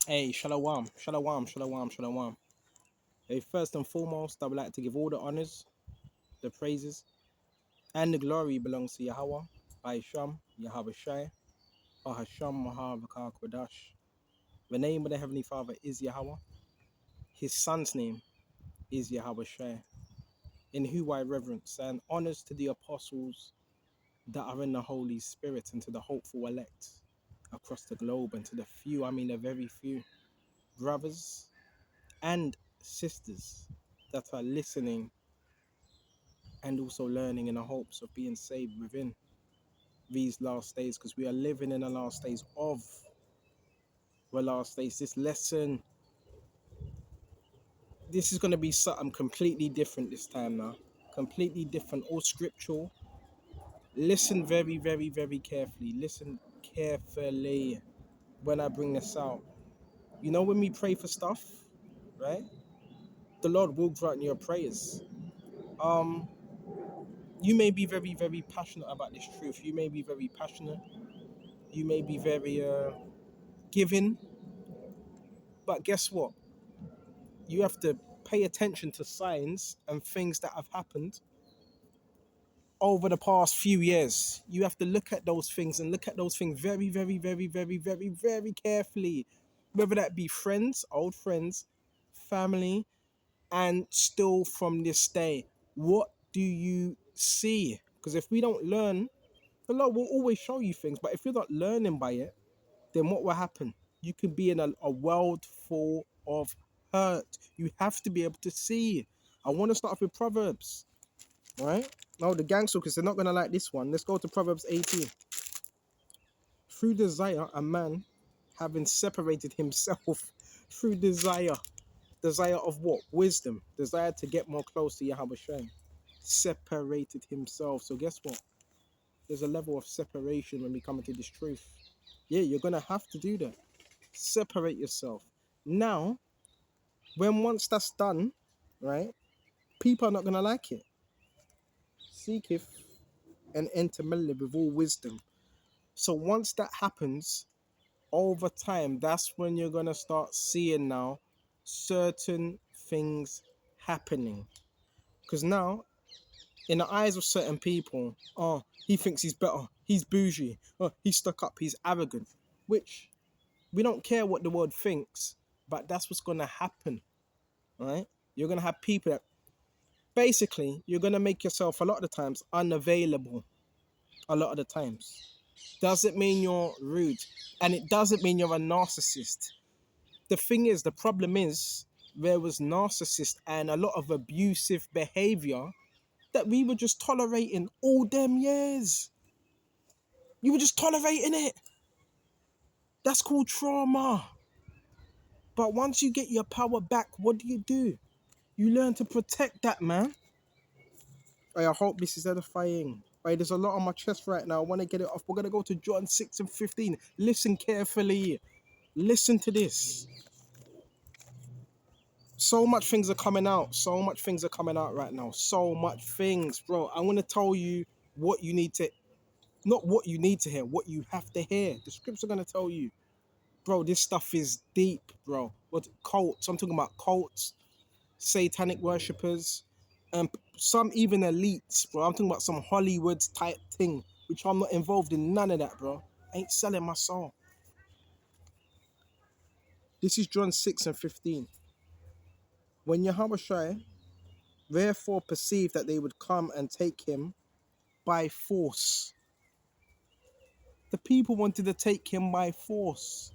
Hey, shalom, shalom, shalom, shalom. Hey, first and foremost, I would like to give all the honors, the praises, and the glory belongs to Yahweh, Sham, Yahweh Shai, Hasham, Mahavakar Kodash. The name of the Heavenly Father is Yahweh. His son's name is Yahweh Shai, in who I reverence, and honors to the apostles that are in the Holy Spirit, and to the hopeful elect across the globe, and to the few, I mean the very few, brothers and sisters that are listening and also learning in the hopes of being saved within these last days, because we are living in the last days of the last days. This lesson, this is going to be something completely different this time now. Completely different, all scriptural. Listen very, very, very carefully. Listen carefully when I bring this out. You know, when we pray for stuff, right? The Lord will grant your prayers. You may be very, very passionate about this truth. You may be very passionate. You may be very giving. But guess what? You have to pay attention to signs and things that have happened over the past few years. You have to look at those things and look at those things very, very, very, very, very, very carefully. Whether that be friends, old friends, family, and still from this day. What do you see? Because if we don't learn, the Lord will always show you things. But if you're not learning by it, then what will happen? You could be in a world full of hurt. You have to be able to see. I want to start off with Proverbs, all right? Now, the gangsters, they're not going to like this one. Let's go to Proverbs 18. Through desire, a man having separated himself through desire. Desire of what? Wisdom. Desire to get more close to Yahweh Shem. Separated himself. So guess what? There's a level of separation when we come into this truth. Yeah, you're going to have to do that. Separate yourself. Now, when once that's done, right, people are not going to like it. Seeketh and enter melody with all wisdom. So once that happens, over time, that's when you're going to start seeing now certain things happening. Because now, in the eyes of certain people, oh, he thinks he's better, he's bougie, oh, he's stuck up, he's arrogant, which we don't care what the world thinks, but that's what's going to happen, right? You're going to have people that basically, you're going to make yourself a lot of the times unavailable. A lot of the times. Doesn't mean you're rude. And it doesn't mean you're a narcissist. The thing is, the problem is, there was narcissist and a lot of abusive behavior that we were just tolerating all them years. You were just tolerating it. That's called trauma. But once you get your power back, what do? You learn to protect that, man. I hope this is edifying. Right, there's a lot on my chest right now. I want to get it off. We're going to go to John 6 and 15. Listen carefully. Listen to this. So much things are coming out. So much things are coming out right now. So much things, bro. I want to tell you what you need to, not what you need to hear, what you have to hear. The scripts are going to tell you. Bro, this stuff is deep, bro. What cults? I'm talking about cults, satanic worshippers, and some even elites, bro. I'm talking about some Hollywood type thing, which I'm not involved in none of that, bro. I ain't selling my soul. This is John 6 and 15. When Yahweh Shai therefore perceived that they would come and take him by force. The people wanted to take him by force,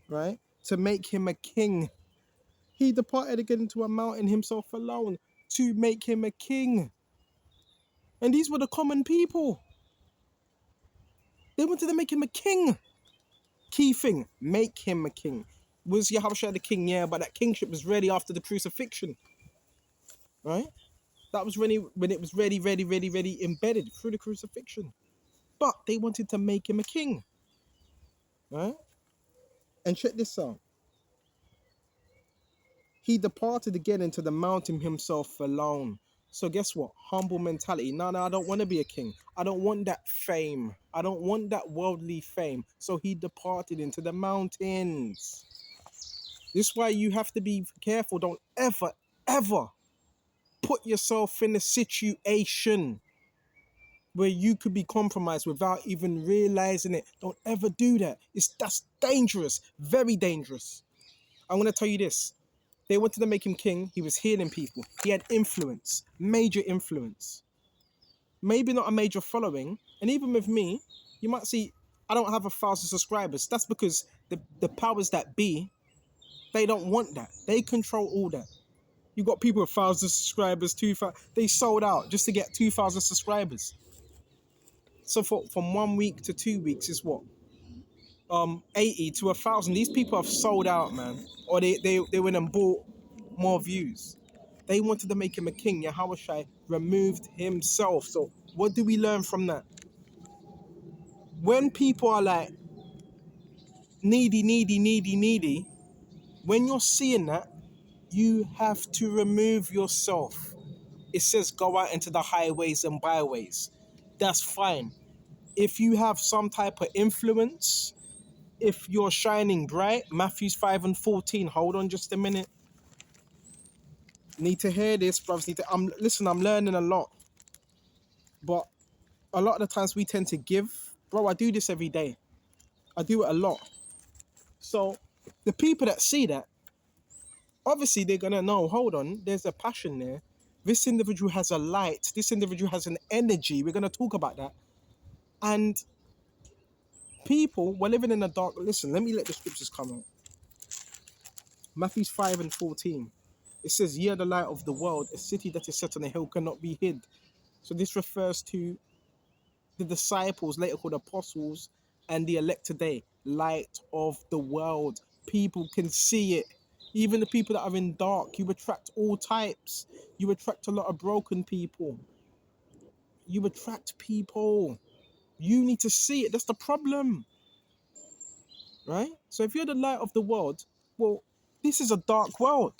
right? To make him a king. He departed again into a mountain himself alone to make him a king. And these were the common people. They wanted to make him a king. Key thing, make him a king. Was Yahushua the king? Yeah, but that kingship was ready after the crucifixion. Right? That was when it was ready, embedded through the crucifixion. But they wanted to make him a king. Right? And check this out. He departed again into the mountain himself alone. So guess what? Humble mentality. No, I don't want to be a king. I don't want that fame. I don't want that worldly fame. So he departed into the mountains. This is why you have to be careful. Don't ever, ever put yourself in a situation where you could be compromised without even realizing it. Don't ever do that. That's dangerous, very dangerous. I'm gonna tell you this. They wanted to make him king. He was healing people. He had influence, major influence. Maybe not a major following. And even with me, you might see I don't have 1,000 subscribers. That's because the powers that be, they don't want that. They control all that. You got people with 1,000 subscribers, 2,000. They sold out just to get 2,000 subscribers. So from 1 week to 2 weeks is what? 80 to 1,000. These people have sold out, man. Or they went and bought more views. They wanted to make him a king. Yahushua removed himself. So what do we learn from that? When people are like needy, needy, needy, needy, when you're seeing that, you have to remove yourself. It says go out into the highways and byways. That's fine. If you have some type of influence, if you're shining bright, Matthew 5:14. Hold on just a minute. Need to hear this, brothers. Listen, I'm learning a lot. But a lot of the times we tend to give. Bro, I do this every day. I do it a lot. So the people that see that, obviously they're going to know, hold on, there's a passion there. This individual has a light. This individual has an energy. We're going to talk about that. And people, we're living in a dark... Listen, let me let the scriptures come out. Matthew 5:14. It says, ye are the light of the world. A city that is set on a hill cannot be hid. So this refers to the disciples, later called apostles, and the elect today. Light of the world. People can see it. Even the people that are in dark, you attract all types. You attract a lot of broken people. You attract people. You need to see it. That's the problem. Right? So if you're the light of the world, well, this is a dark world.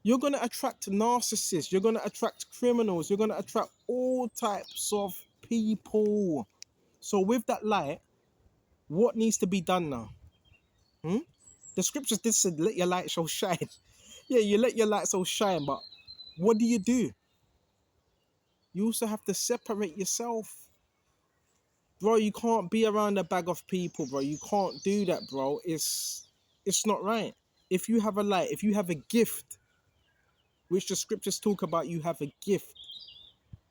You're going to attract narcissists. You're going to attract criminals. You're going to attract all types of people. So with that light, what needs to be done now? The scriptures did say, let your light so shine. Yeah, you let your light so shine, but what do? You also have to separate yourself. Bro, you can't be around a bag of people, bro. You can't do that, bro. It's not right. If you have a light, if you have a gift, which the scriptures talk about, you have a gift,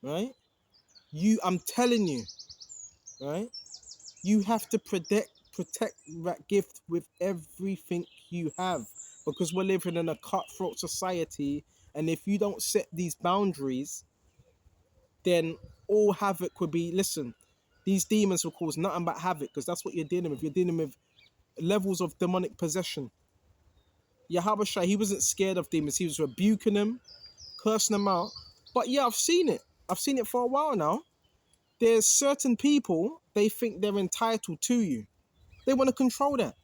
right? I'm telling you, right? You have to protect that gift with everything you have, because we're living in a cutthroat society, and if you don't set these boundaries, then all havoc would be, listen, these demons will cause nothing but havoc, because that's what you're dealing with. You're dealing with levels of demonic possession. Yahushua, he wasn't scared of demons. He was rebuking them, cursing them out. But yeah, I've seen it. I've seen it for a while now. There's certain people, they think they're entitled to you. They want to control that.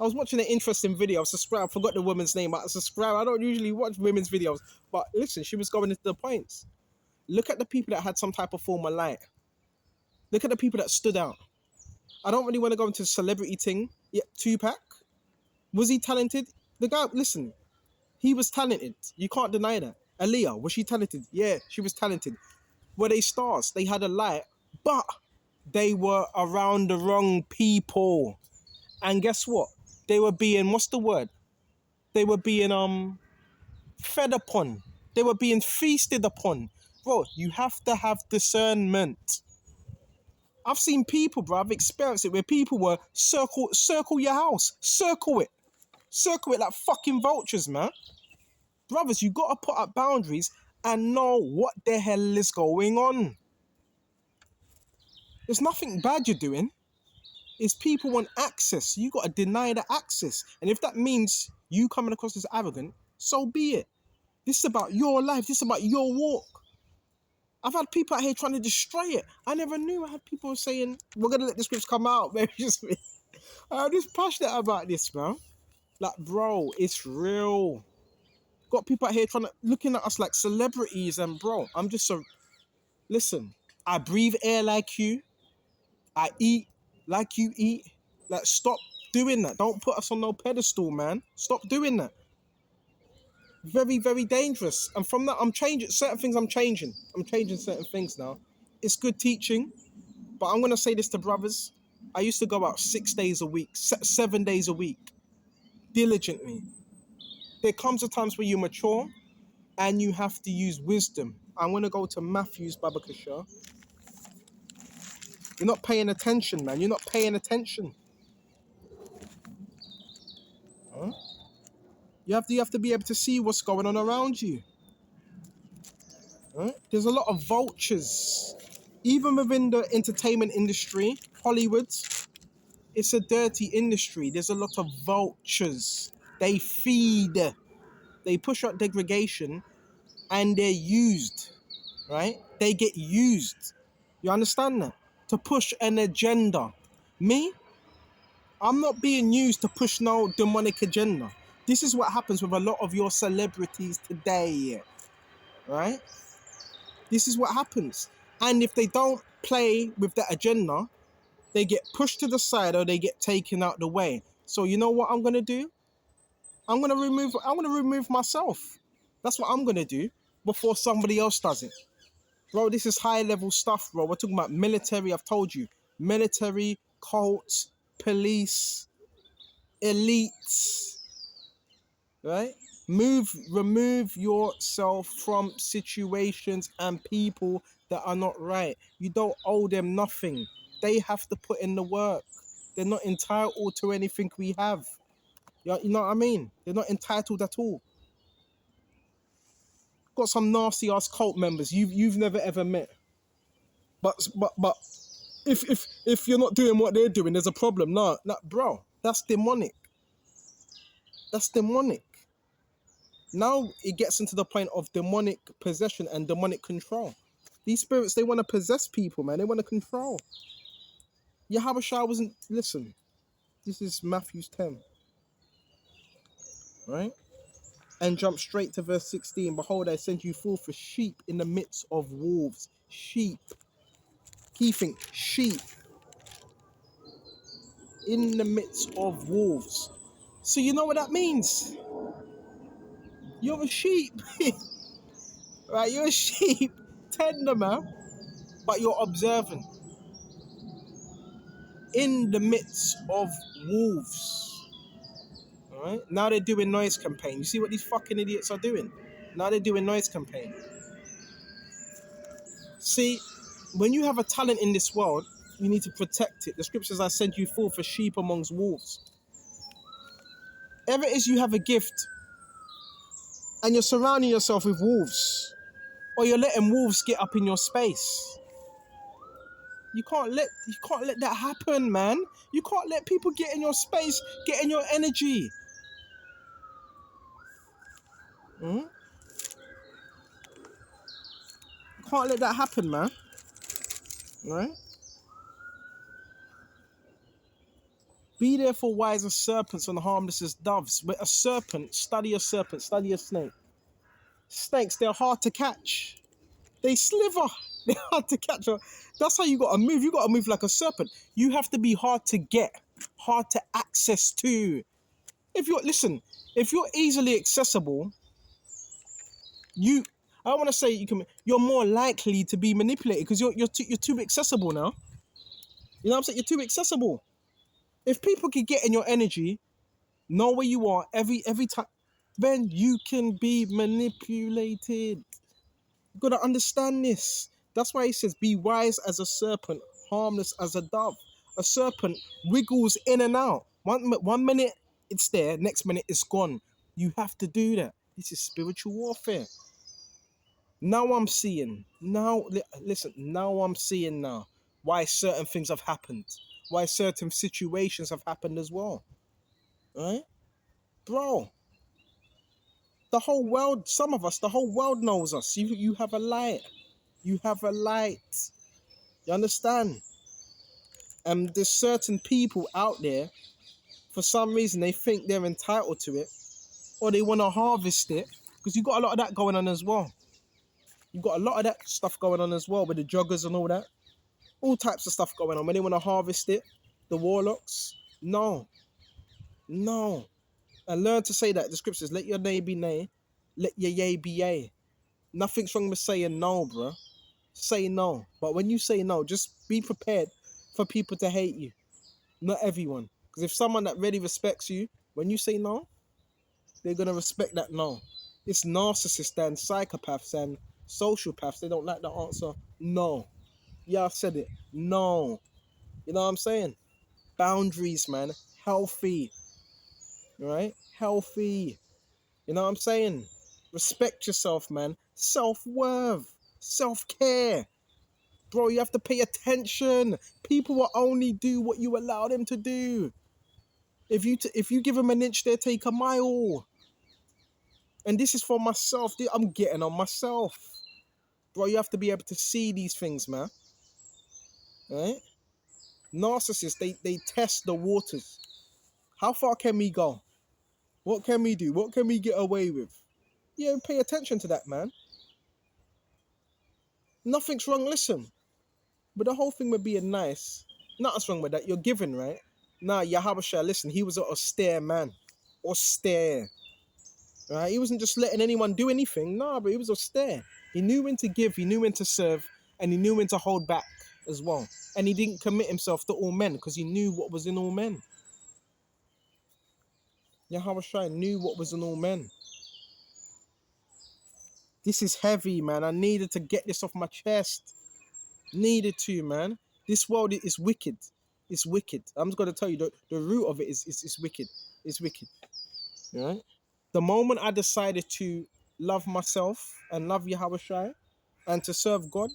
I was watching an interesting video. I subscribed. I forgot the woman's name. I subscribe. I don't usually watch women's videos. But listen, she was going into the points. Look at the people that had some type of form of light. Look at the people that stood out. I don't really want to go into the celebrity thing. Yeah, Tupac. Was he talented? The guy, listen, he was talented. You can't deny that. Aaliyah, was she talented? Yeah, she was talented. Were they stars? They had a light. But they were around the wrong people. And guess what? They were being, what's the word? They were being fed upon. They were being feasted upon. Bro, you have to have discernment. I've seen people, bro, I've experienced it where people were circle your house. Circle it. Circle it like fucking vultures, man. Brothers, you got to put up boundaries and know what the hell is going on. There's nothing bad you're doing. It's people want access. You got to deny the access. And if that means you coming across as arrogant, so be it. This is about your life. This is about your walk. I've had people out here trying to destroy it. I never knew. I had people saying, we're going to let the scripts come out. I'm just passionate about this, man. Like, bro, it's real. Got people out here looking at us like celebrities, and bro, I'm just listen, I breathe air like you. I eat like you eat. Like, stop doing that. Don't put us on no pedestal, man. Stop doing that. Very, very dangerous. And from that, I'm changing certain things. I'm changing certain things now. It's good teaching, but I'm gonna say this to brothers. I used to go out 6 days a week, 7 days a week, diligently. There comes a times where you mature and you have to use wisdom. I'm gonna go to Matthew's Babakasha. You're not paying attention, man. You're not paying attention. Huh? You have to be able to see what's going on around you. Huh? There's a lot of vultures. Even within the entertainment industry, Hollywood, it's a dirty industry. There's a lot of vultures. They feed, they push out degradation, and they're used, right? They get used. You understand that? To push an agenda. Me, I'm not being used to push no demonic agenda. This is what happens with a lot of your celebrities today, right? This is what happens. And if they don't play with that agenda, they get pushed to the side or they get taken out the way. So you know what I'm gonna do? I'm gonna remove myself. That's what I'm gonna do before somebody else does it. Bro, this is high level stuff, bro. We're talking about military, I've told you. Military, cults, police, elites, right? Remove yourself from situations and people that are not right. You don't owe them nothing. They have to put in the work. They're not entitled to anything we have. You know what I mean? They're not entitled at all. Got some nasty ass cult members you've never ever met. But if you're not doing what they're doing, there's a problem. No, bro, that's demonic. That's demonic. Now it gets into the point of demonic possession and demonic control. These spirits, they want to possess people, man. They want to control. Yahushua wasn't, listen, this is Matthew 10, right? And jump straight to verse 16. Behold, I send you forth as sheep in the midst of wolves. Sheep. Key thing, sheep. In the midst of wolves. So you know what that means? You're a sheep. Right? You're a sheep. Tender, man. But you're observant. In the midst of wolves. Alright? Now they're doing noise campaign. You see what these fucking idiots are doing? Now they're doing noise campaign. See, when you have a talent in this world, you need to protect it. The scriptures, I send you forth as sheep amongst wolves. Ever it is you have a gift and you're surrounding yourself with wolves, or you're letting wolves get up in your space. You can't let that happen, man. You can't let people get in your space, get in your energy. You can't let that happen, man. Right? Be therefore wise as serpents and harmless as doves. But a serpent, study a serpent, study a snake. Snakes, they're hard to catch. They sliver. They're hard to catch. That's how you got to move. You got to move like a serpent. You have to be hard to get, hard to access to. If you're easily accessible, I don't want to say you're more likely to be manipulated because you're too accessible now. You know what I'm saying? You're too accessible. If people can get in your energy, know where you are every time, then you can be manipulated. You've got to understand this. That's why he says, be wise as a serpent, harmless as a dove. A serpent wiggles in and out. One minute it's there, next minute it's gone. You have to do that. This is spiritual warfare. Now I'm seeing. Now I'm seeing now why certain things have happened. Why certain situations have happened as well. Right? Bro. The whole world, some of us, the whole world knows us. You have a light. You have a light. You understand? And there's certain people out there, for some reason, they think they're entitled to it, or they want to harvest it, because you've got a lot of that going on as well. You've got a lot of that stuff going on as well with the joggers and all that. All types of stuff going on. When they want to harvest it, the warlocks, no. No. And learn to say that. The scriptures, let your nay be nay, let your yea be yea. Nothing's wrong with saying no, bro. Say no. But when you say no, just be prepared for people to hate you. Not everyone. Because if someone that really respects you, when you say no, they're going to respect that no. It's narcissists and psychopaths and sociopaths. They don't like the answer no. Yeah, I've said it. No. You know what I'm saying? Boundaries, man. Healthy. Right? Healthy. You know what I'm saying? Respect yourself, man. Self-worth. Self-care. Bro, you have to pay attention. People will only do what you allow them to do. If you give them an inch, they'll take a mile. And this is for myself. I'm getting on myself. Bro, you have to be able to see these things, man. Right? Narcissists, they test the waters. How far can we go? What can we do? What can we get away with? Yeah, pay attention to that, man. Nothing's wrong, listen. But the whole thing with being nice, nothing's wrong with that. You're giving, right? Nah, Yahabashah, listen, he was an austere man. Austere. Right? He wasn't just letting anyone do anything. Nah, but he was austere. He knew when to give, he knew when to serve, and he knew when to hold back as well. And he didn't commit himself to all men because he knew what was in all men. Yahabashah knew what was in all men. This is heavy, man. I needed to get this off my chest. Needed to, man. This world is wicked. It's wicked. I'm just going to tell you, the root of it is wicked. It's wicked. Right? The moment I decided to love myself and love Yahushua and to serve God,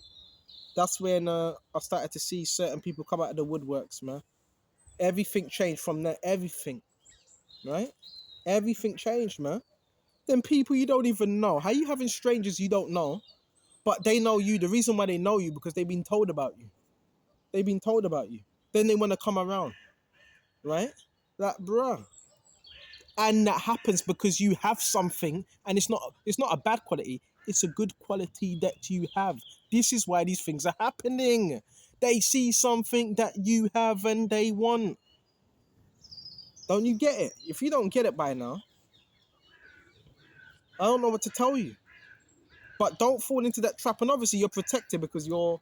that's when I started to see certain people come out of the woodworks, man. Everything changed from there. Everything. Right? Everything changed, man. Then people you don't even know. How you having strangers you don't know, but they know you? The reason why they know you because they've been told about you. They've been told about you. Then they want to come around, right? Like, bruh. And that happens because you have something, and it's not a bad quality. It's a good quality that you have. This is why these things are happening. They see something that you have and they want. Don't you get it? If you don't get it by now, I don't know what to tell you. But don't fall into that trap. And obviously you're protected because your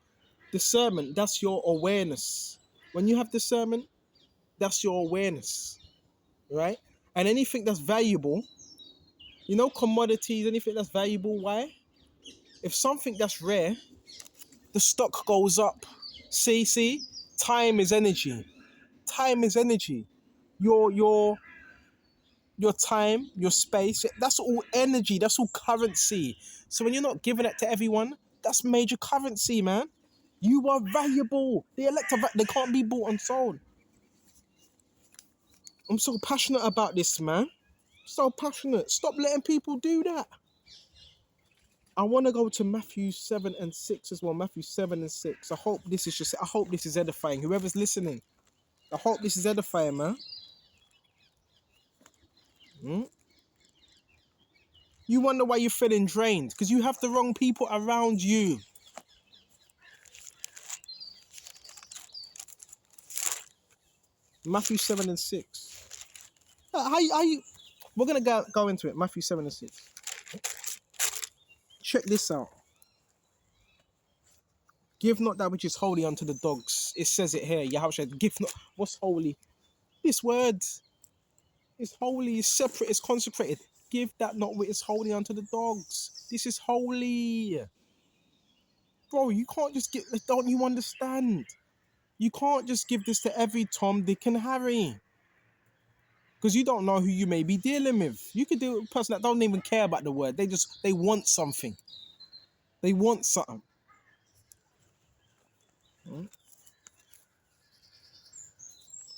discernment, that's your awareness. When you have discernment, that's your awareness, right? And anything that's valuable, commodities, anything that's valuable, why? If something that's rare, the stock goes up. See, time is energy. Time is energy. Your time, your space, that's all energy. That's all currency. So when you're not giving it to everyone, that's major currency, man. You are valuable. They can't be bought and sold. I'm so passionate about this, man. So passionate. Stop letting people do that. I want to go to Matthew 7 and 6 as well. Matthew 7 and 6. I hope this is edifying. Whoever's listening, I hope this is edifying, man. You wonder why you're feeling drained because you have the wrong people around you. Matthew 7 and 6. How you, we're going to go into it. Matthew 7 and 6. Check this out. Give not that which is holy unto the dogs. It says it here. Yahweh, give not what's holy. This word is holy, is separate, is consecrated. Give that not which is holy unto the dogs. This is holy. Bro, you can't just give, don't you understand? You can't just give this to every Tom, Dick and Harry. Because you don't know who you may be dealing with. You could deal with a person that don't even care about the word. They want something. They want something.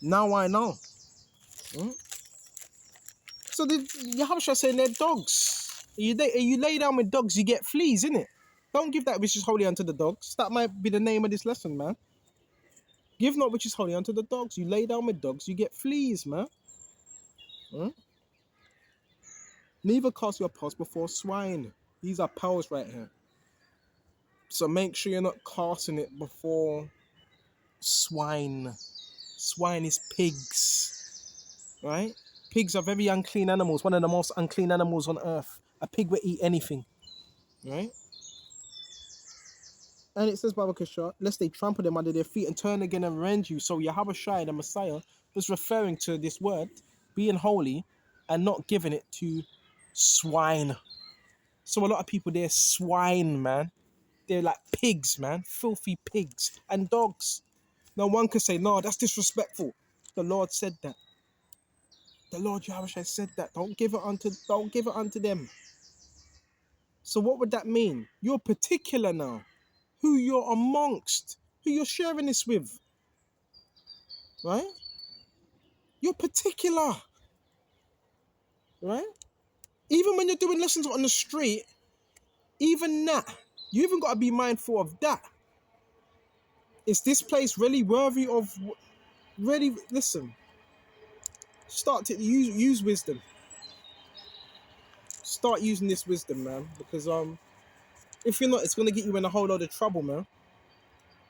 Now I know. So the Yahushua saying they're dogs. You lay down with dogs, you get fleas, innit? Don't give that which is holy unto the dogs. That might be the name of this lesson, man. Give not which is holy unto the dogs. You lay down with dogs, you get fleas, man. Neither cast your pearls before swine. These are pearls right here. So make sure you're not casting it before swine. Swine is pigs, right? Pigs are very unclean animals, one of the most unclean animals on earth. A pig will eat anything, right? And it says, Baba Kishar, lest they trample them under their feet and turn again and rend you. So Yahweh Shai, the Messiah, was referring to this word, being holy and not giving it to swine. So a lot of people, they're swine, man. They're like pigs, man. Filthy pigs and dogs. No one can say, no, that's disrespectful. The Lord said that. The Lord Yahweh Shai said that. Don't give it unto them. So what would that mean? You're particular now. Who you're amongst, who you're sharing this with, right? You're particular, right? Even when you're doing lessons on the street, even that, you even got to be mindful of that. Is this place really worthy of, really, listen, start to use wisdom. Start using this wisdom, man, because if you're not, it's going to get you in a whole lot of trouble, man.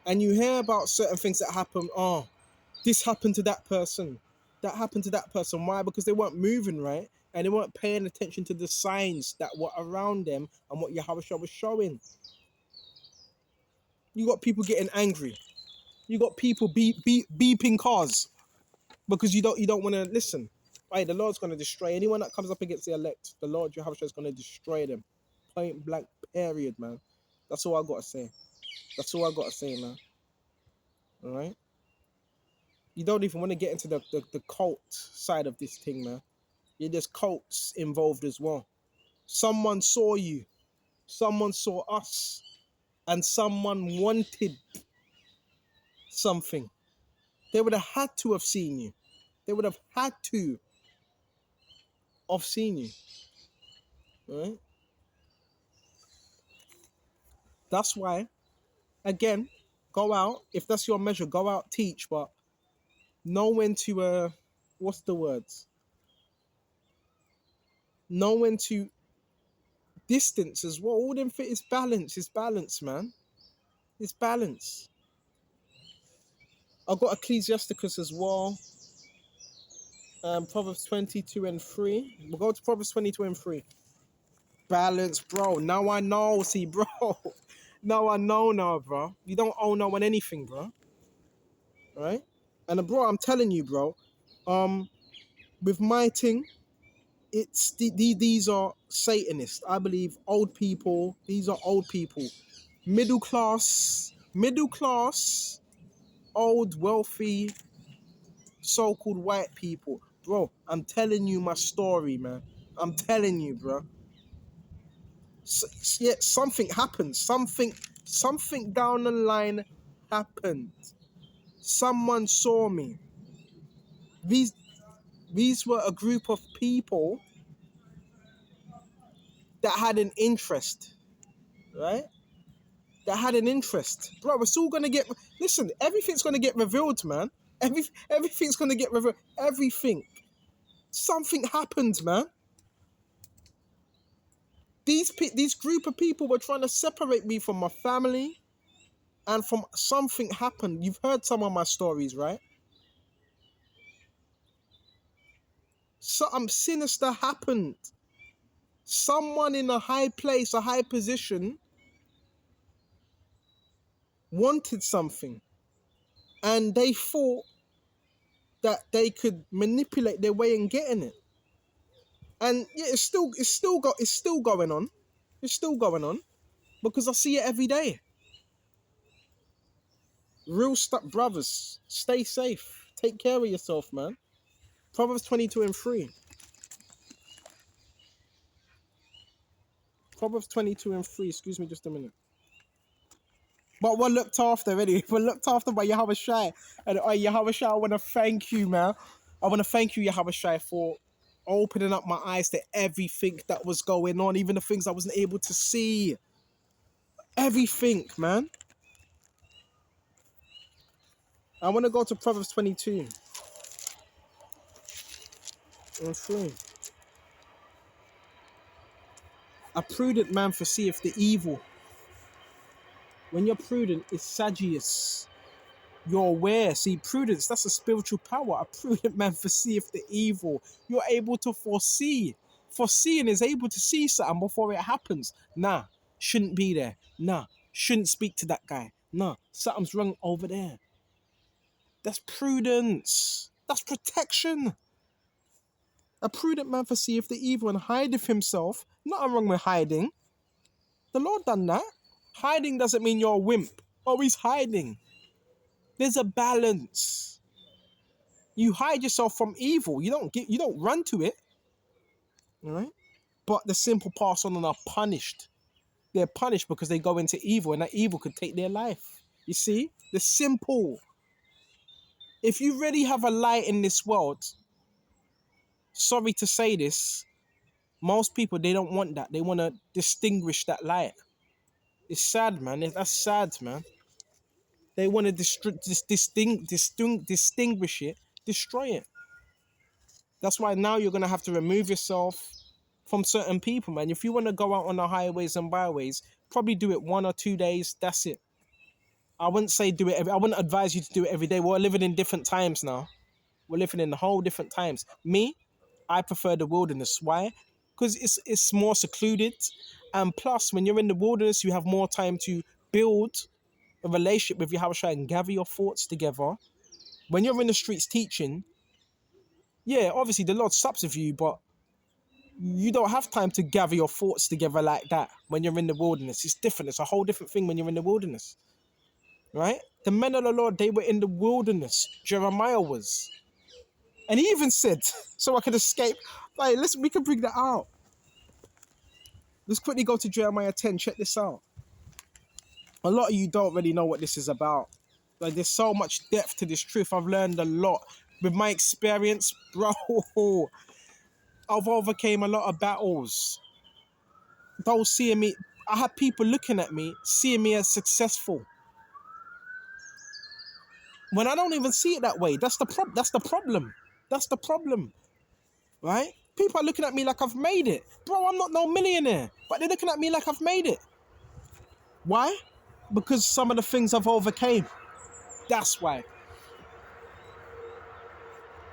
And you hear about certain things that happen, oh, this happened to that person. That happened to that person. Why? Because they weren't moving right and they weren't paying attention to the signs that were around them and what Yahweh was showing. You got people getting angry. You got people beeping cars because you don't want to listen. Right, the Lord's going to destroy anyone that comes up against the elect. The Lord Yahweh is going to destroy them. Point blank, period, man. That's all I got to say. That's all I got to say, man. All right? You don't even want to get into the cult side of this thing, man. Yeah, there's cults involved as well. Someone saw you. Someone saw us. And someone wanted something. They would have had to have seen you. They would have had to have seen you. Right? That's why, again, go out. If that's your measure, go out, teach. But know when to, what's the words? Know when to distance as well. All them fit is balance. It's balance, man. It's balance. I've got Ecclesiasticus as well. Proverbs 22 and 3. We'll go to Proverbs 22 and 3. Balance, bro. Now I know. See, bro. Now I know now, bro. You don't owe no one anything, bro. Right? And bro, I'm telling you, bro. With my thing, it's these are Satanists. I believe old people. These are old people. Middle class, old, wealthy, so-called white people. Bro, I'm telling you my story, man. I'm telling you, bro. Yeah, something happened. Something down the line happened. Someone saw me. These were a group of people that had an interest, right? That had an interest. Bro, it's all gonna get, listen, everything's gonna get revealed, man. Everything's gonna get revealed. Everything. Something happened, man. These group of people were trying to separate me from my family, and from something happened. You've heard some of my stories, right? Something sinister happened. Someone in a high place, a high position, wanted something, and they thought that they could manipulate their way in getting it. And yeah, it's still going on. It's still going on because I see it every day. Real stuff, brothers. Stay safe. Take care of yourself, man. Proverbs 22 and 3. Proverbs 22 and 3. Excuse me just a minute. But we're looked after already. We're looked after by Yahweh Shai. And Yahweh Shai, I want to thank you, man. I want to thank you, Yahweh Shai, for opening up my eyes to everything that was going on, even the things I wasn't able to see. Everything, man. I want to go to Proverbs 22 and 3. A prudent man foreseeth the evil. When you're prudent, it's saggiest. You're aware. See, prudence, that's a spiritual power. A prudent man foreseeth the evil. You're able to foresee. Foreseeing is able to see something before it happens. Nah, shouldn't be there. Nah, shouldn't speak to that guy. Nah, something's wrong over there. That's prudence. That's protection. A prudent man foreseeth the evil and hideth himself. Nothing wrong with hiding. The Lord done that. Hiding doesn't mean you're a wimp. Oh, he's hiding. There's a balance. You hide yourself from evil. You don't run to it. All right? But the simple pass on and are punished. They're punished because they go into evil, and that evil could take their life. You see? The simple. If you really have a light in this world, sorry to say this, most people, they don't want that. They want to distinguish that light. It's sad, man. That's sad, man. They want to distinguish it, destroy it. That's why now you're going to have to remove yourself from certain people, man. If you want to go out on the highways and byways, probably do it 1 or 2 days. That's it. I wouldn't say do it I wouldn't advise you to do it every day. We're living in different times now. We're living in whole different times. Me, I prefer the wilderness. Why? Because it's more secluded. And plus, when you're in the wilderness, you have more time to build a relationship with Yahushua and gather your thoughts together. When you're in the streets teaching, yeah, obviously the Lord sups with you, but you don't have time to gather your thoughts together like that when you're in the wilderness. It's different. It's a whole different thing when you're in the wilderness, right? The men of the Lord, they were in the wilderness. Jeremiah was. And he even said, so I could escape. Like, listen, we can bring that out. Let's quickly go to Jeremiah 10. Check this out. A lot of you don't really know what this is about. Like, there's so much depth to this truth. I've learned a lot. With my experience, bro, I've overcame a lot of battles. Those seeing me, I had people looking at me, seeing me as successful. When I don't even see it that way, that's the problem. That's the problem, right? People are looking at me like I've made it. Bro, I'm not no millionaire, but they're looking at me like I've made it. Why? Because some of the things I've overcame. That's why.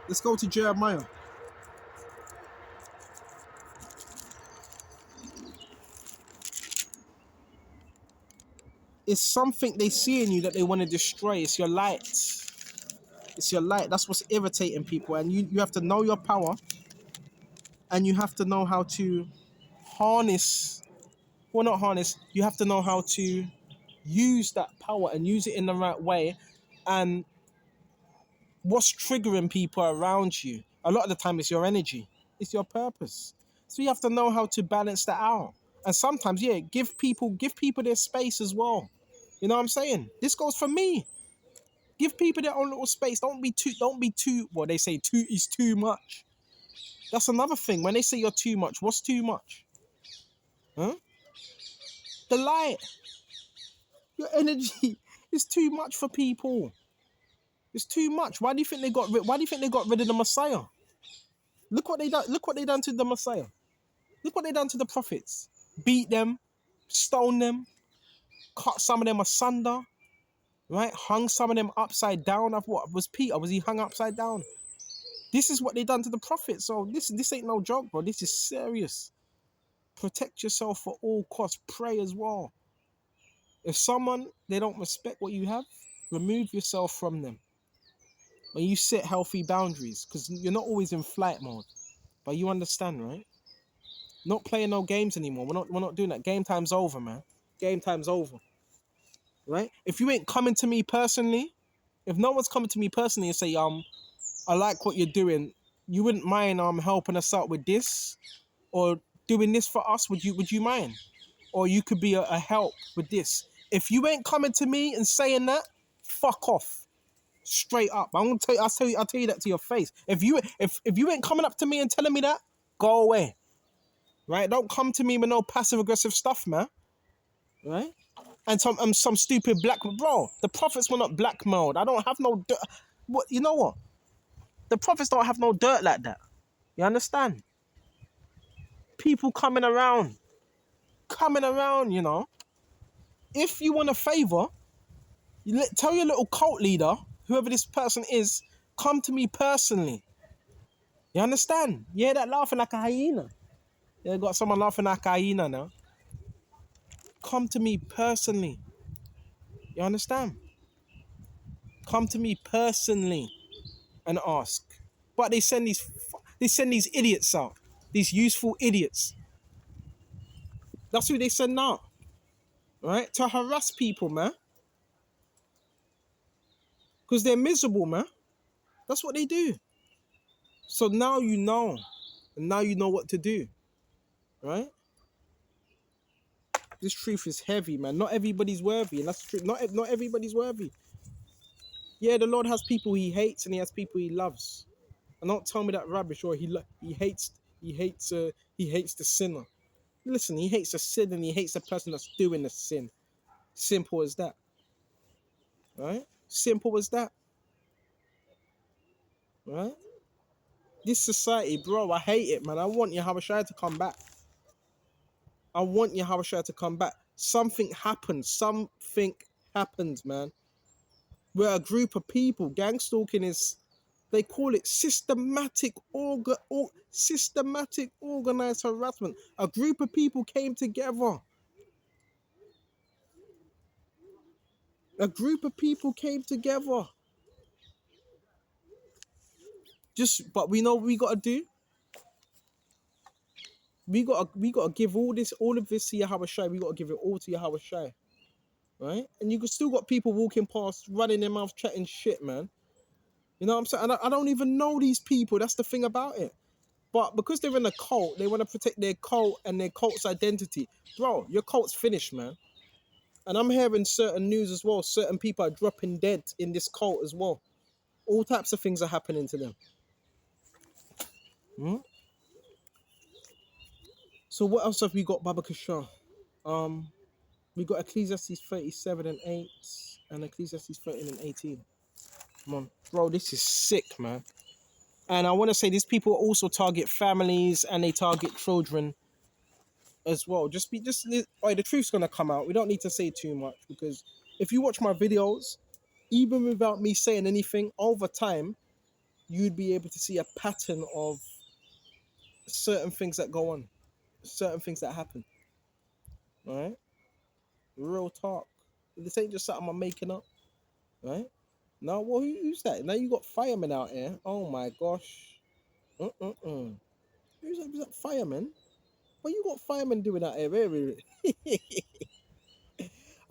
Let's go to Jeremiah. It's something they see in you that they want to destroy. It's your light. It's your light. That's what's irritating people. And you have to know your power. And you have to know how to harness. Well, not harness. You have to know how to use that power and use it in the right way. And what's triggering people around you? A lot of the time it's your energy. It's your purpose. So you have to know how to balance that out. And sometimes, yeah, give people their space as well. You know what I'm saying? This goes for me. Give people their own little space. Don't be too, well, they say too is too much. That's another thing. When they say you're too much, what's too much? Huh? The light. Your energy is too much for people. It's too much. Why do you think they got rid of the Messiah? Look what they done. Look what they done to the Messiah. Look what they done to the prophets. Beat them, stone them, cut some of them asunder, right? Hung some of them upside down. What was Peter? Was he hung upside down? This is what they done to the prophets. So this ain't no joke, bro. This is serious. Protect yourself for all costs. Pray as well. If someone, they don't respect what you have, remove yourself from them. When you set healthy boundaries, because you're not always in flight mode. But you understand, right? Not playing no games anymore. We're not doing that. Game time's over, man. Game time's over. Right? If you ain't coming to me personally, if no one's coming to me personally and say, I like what you're doing, you wouldn't mind helping us out with this or doing this for us, would you mind? Or you could be a help with this. If you ain't coming to me and saying that, fuck off. Straight up. I'll tell you that to your face. If you ain't coming up to me and telling me that, go away. Right? Don't come to me with no passive aggressive stuff, man. Right? And some stupid black bro. The prophets were not blackmailed. I don't have no dirt. What, you know what? The prophets don't have no dirt like that. You understand? People coming around, you know. If you want a favor, Tell your little cult leader, whoever this person is, come to me personally. You understand? Yeah, that laughing like a hyena. Yeah, got someone laughing like a hyena now. Come to me personally. You understand? Come to me personally and ask. But they send these idiots out. These useful idiots. That's who they send out. Right? To harass people, man. Because they're miserable, man. That's what they do. So now you know. And now you know what to do. Right? This truth is heavy, man. Not everybody's worthy. And that's the truth. Not everybody's worthy. Yeah, the Lord has people he hates and he has people he loves. And don't tell me that rubbish or he hates the sinner. Listen, he hates the sin and he hates the person that's doing the sin. Simple as that. Right? Simple as that. Right? This society, bro, I hate it, man. I want Yahushua to come back. I want Yahushua to come back. Something happens. Something happens, man. We're a group of people. Gang stalking is, they call it systematic organized harassment. A group of people came together. A group of people came together. But we know what we gotta do. We gotta give all of this to Yahushua. We gotta give it all to Yahushua. Right? And you still got people walking past, running their mouth, chatting shit, man. You know what I'm saying? And I don't even know these people. That's the thing about it. But because they're in a cult, they want to protect their cult and their cult's identity. Bro, your cult's finished, man. And I'm hearing certain news as well. Certain people are dropping dead in this cult as well. All types of things are happening to them. Hmm? So what else have we got, Baba Kishar? We got Ecclesiastes 37 and 8 and Ecclesiastes 13 and 18. Come on. Bro, this is sick, man. And I want to say these people also target families and they target children as well. The truth's gonna come out. We don't need to say too much because if you watch my videos, even without me saying anything, over time, you'd be able to see a pattern of certain things that go on, certain things that happen. Right? Real talk. This ain't just something I'm making up. Right? Now, well, who's that? Now you got firemen out here. Oh my gosh. Who's that fireman? What you got firemen doing out here?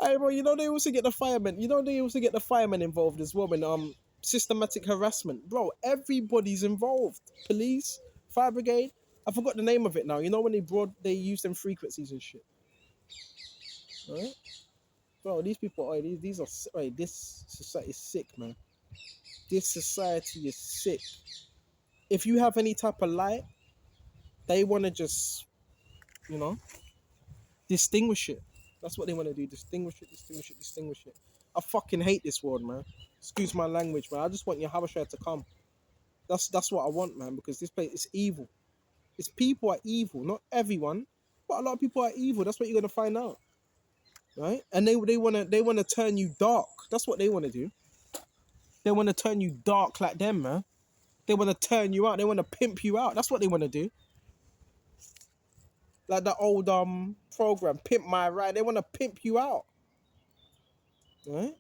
Hey, bro, you know they also get the firemen. You know they also get the firemen involved as well in systematic harassment. Bro, everybody's involved. Police, fire brigade. I forgot the name of it now. You know when they use them frequencies and shit. Right? Bro, these people, these are, this society is sick, man. This society is sick. If you have any type of light, they want to just, you know, distinguish it. That's what they want to do. Distinguish it. I fucking hate this world, man. Excuse my language, man. I just want Yahushua to come. That's what I want, man, because this place is evil. Its people are evil. Not everyone, but a lot of people are evil. That's what you're gonna find out. Right? And they wanna turn you dark. That's what they wanna do. They wanna turn you dark like them, man. They wanna turn you out. They wanna pimp you out. That's what they wanna do. Like the old program, Pimp My Ride. They wanna pimp you out. Right?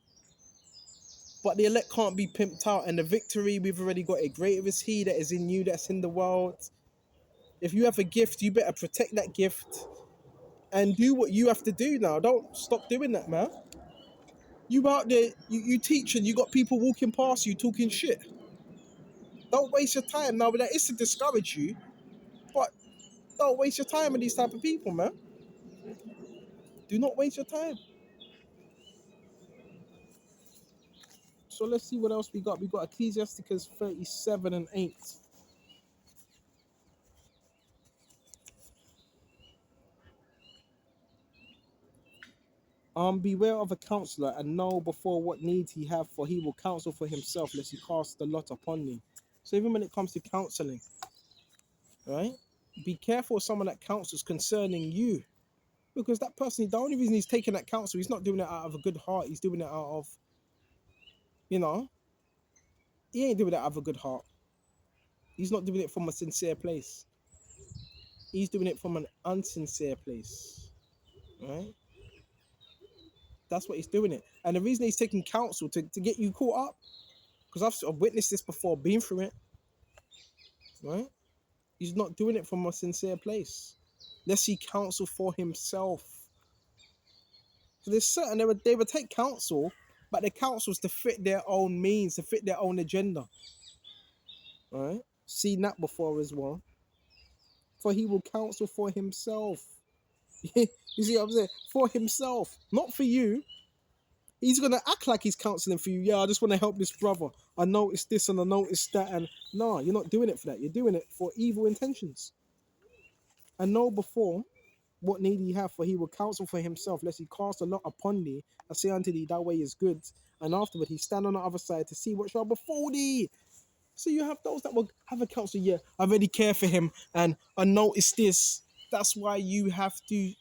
But the elect can't be pimped out, and the victory, we've already got it. Greater is he that is in you, that's in the world. If you have a gift, you better protect that gift and do what you have to do now. Don't stop doing that, man. You out there, you teaching, you got people walking past you talking shit. Don't waste your time. Now, that is to discourage you, but don't waste your time with these type of people, man. Do not waste your time. So let's see what else we got. We got Ecclesiasticus 37 and 8. Beware of a counselor and know before what needs he have, for he will counsel for himself, lest he cast the lot upon you. So even when it comes to counseling, right? Be careful of someone that counsels concerning you. Because that person, the only reason he's taking that counsel, he's not doing it out of a good heart. He's doing it out of You know, he ain't doing it out of a good heart. He's not doing it from a sincere place. He's doing it from an unsincere place, right? That's what he's doing it. And the reason he's taking counsel to get you caught up, because I've witnessed this before, been through it, right? He's not doing it from a sincere place. Let's see counsel for himself. So there's certain, they would take counsel, but the counsel is to fit their own means, to fit their own agenda. Right? Seen that before as well. For he will counsel for himself. You see what I'm saying? For himself, not for you. He's gonna act like he's counseling for you. Yeah, I just want to help this brother. I noticed this and I noticed that, and no, you're not doing it for that. You're doing it for evil intentions. And know before what need he have, for he will counsel for himself, lest he cast a lot upon thee, and say unto thee, that way is good. And afterward he stand on the other side to see what shall befall thee. So you have those that will have a counsel, yeah, I really care for him, and I notice this. That's why you have to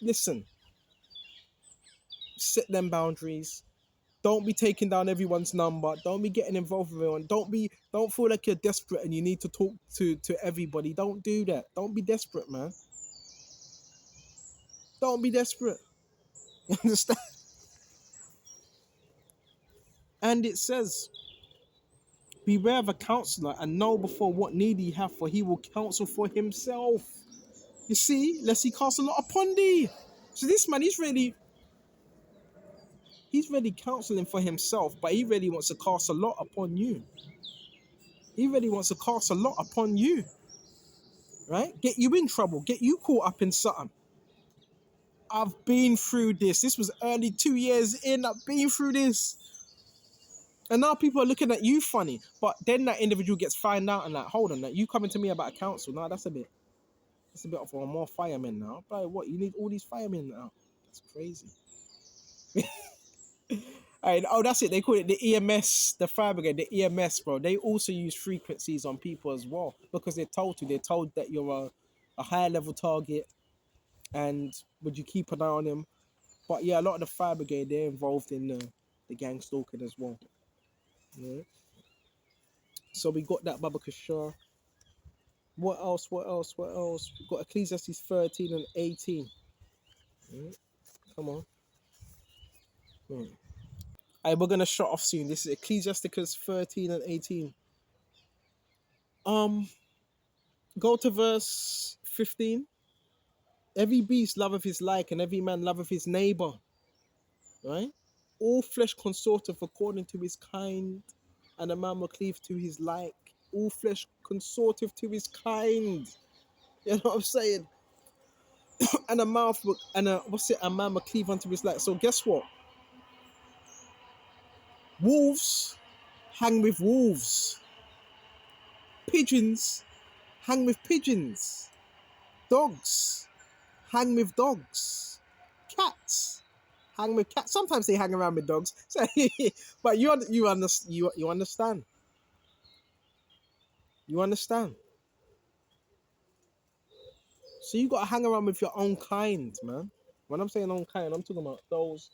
listen. Set them boundaries. Don't be taking down everyone's number. Don't be getting involved with everyone. Don't feel like you're desperate and you need to talk to everybody. Don't do that. Don't be desperate, man. Don't be desperate. You understand? And it says, beware of a counselor and know before what need he have, for he will counsel for himself. You see, lest he cast a lot upon thee. So this man, he's really counseling for himself, but he really wants to cast a lot upon you. He really wants to cast a lot upon you. Right? Get you in trouble. Get you caught up in something. I've been through this. This was early 2 years in. I've been through this. And now people are looking at you funny. But then that individual gets found out and like, hold on, that you coming to me about a counsel. Now that's a bit of a more firemen now. But what, you need all these firemen now? That's crazy. Right, oh, that's it. They call it the EMS, the fire brigade, the EMS, bro. They also use frequencies on people as well because they're told that you're a higher level target, and would you keep an eye on him? But yeah, a lot of the fire brigade, they're involved in the gang stalking as well. Yeah. So we got that Baba Kashar. What else? We got Ecclesiastes 13 and 18. Yeah. Come on. Yeah. Hey, we're gonna shut off soon. This is Ecclesiasticus 13 and 18. Go to verse 15. Every beast loveth his like, and every man loveth his neighbor. Right? All flesh consorteth according to his kind, and a man will cleave to his like. All flesh consorteth to his kind. You know what I'm saying? And a mouth will, and a man will cleave unto his like. So guess what? Wolves hang with wolves. Pigeons hang with pigeons. Dogs hang with dogs. Cats hang with cats. Sometimes they hang around with dogs. So, but you understand. You understand. So you gotta hang around with your own kind, man. When I'm saying own kind, I'm talking about those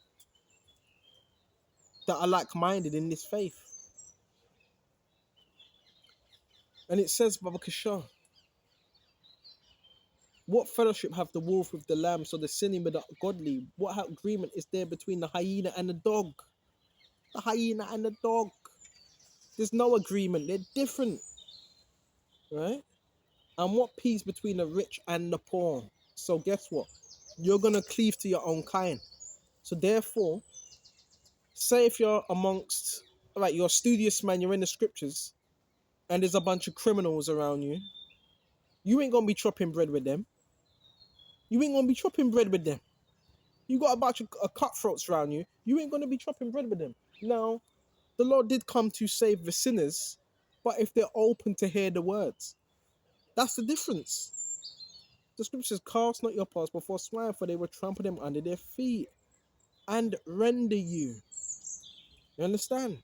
that are like-minded in this faith. And it says, Baba Kishar, what fellowship have the wolf with the lamb, so the sinning with the godly? What agreement is there between the hyena and the dog? The hyena and the dog. There's no agreement. They're different. Right? And what peace between the rich and the poor? So guess what? You're going to cleave to your own kind. So therefore, say if you're amongst, right, you're a studious man, you're in the scriptures, and there's a bunch of criminals around you, you ain't going to be chopping bread with them. You ain't going to be chopping bread with them. You got a bunch of cutthroats around you, you ain't going to be chopping bread with them. Now, the Lord did come to save the sinners, but if they're open to hear the words, that's the difference. The scripture says, cast not your pearls before swine, for they will trample them under their feet and render you. You understand?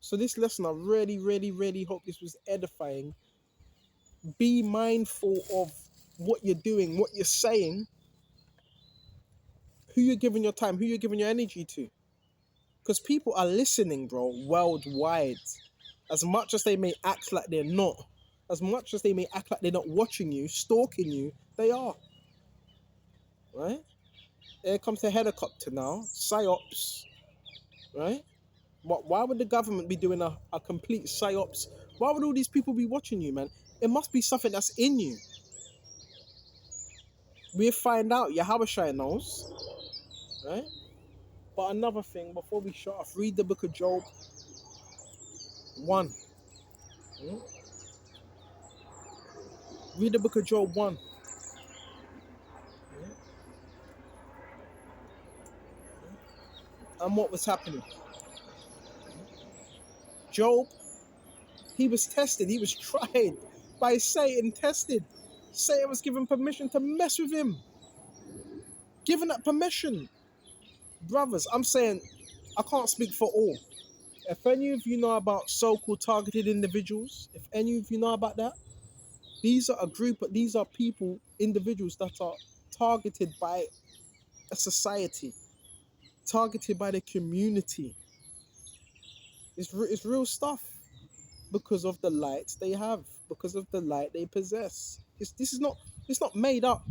So this lesson, I really, really, really hope this was edifying. Be mindful of what you're doing, what you're saying, who you're giving your time, who you're giving your energy to. Because people are listening, bro, worldwide. As much as they may act like they're not, as much as they may act like they're not watching you, stalking you, they are. Right? Here comes the helicopter now. PsyOps. Right? Why would the government be doing a complete PsyOps? Why would all these people be watching you, man? It must be something that's in you. We'll find out. Yahushua knows. Right? But another thing, before we shut off, read the book of Job 1. Hmm? Read the book of Job 1. Hmm? And what was happening? Job, he was tested. He was tried by Satan, tested. Satan was given permission to mess with him. Given that permission. Brothers, I'm saying, I can't speak for all. If any of you know about so-called targeted individuals, if any of you know about that, these are a group, these are people, individuals that are targeted by a society, targeted by the community. It's real stuff because of the light they have, because of the light they possess. This is not, it's not made up.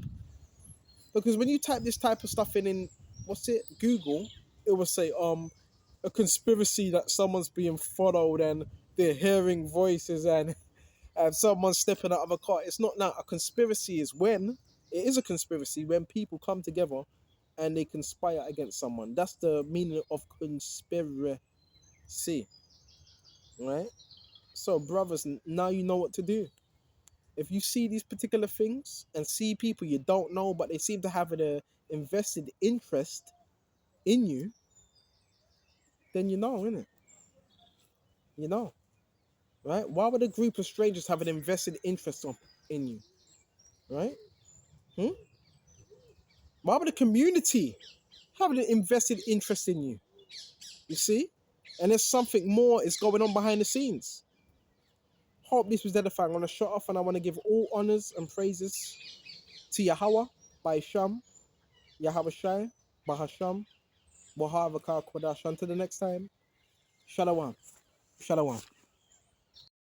Because when you type this type of stuff in what's it, Google, it will say a conspiracy that someone's being followed and they're hearing voices and someone's stepping out of a car. It's not now. A conspiracy is when it is a conspiracy when people come together and they conspire against someone. That's the meaning of conspiracy, right? So, brothers, now you know what to do. If you see these particular things and see people you don't know, but they seem to have an invested interest in you, then you know, innit? You know, right? Why would a group of strangers have an invested interest in you, right? Hmm? Why would a community have an invested interest in you? You see? And there's something more is going on behind the scenes. Hope this was edifying. I want to shut off and I want to give all honors and praises to Yahweh by Sham, Yahweh Shai, Bahasham, Wahava Kodash. Until the next time, Shalom. Shalom.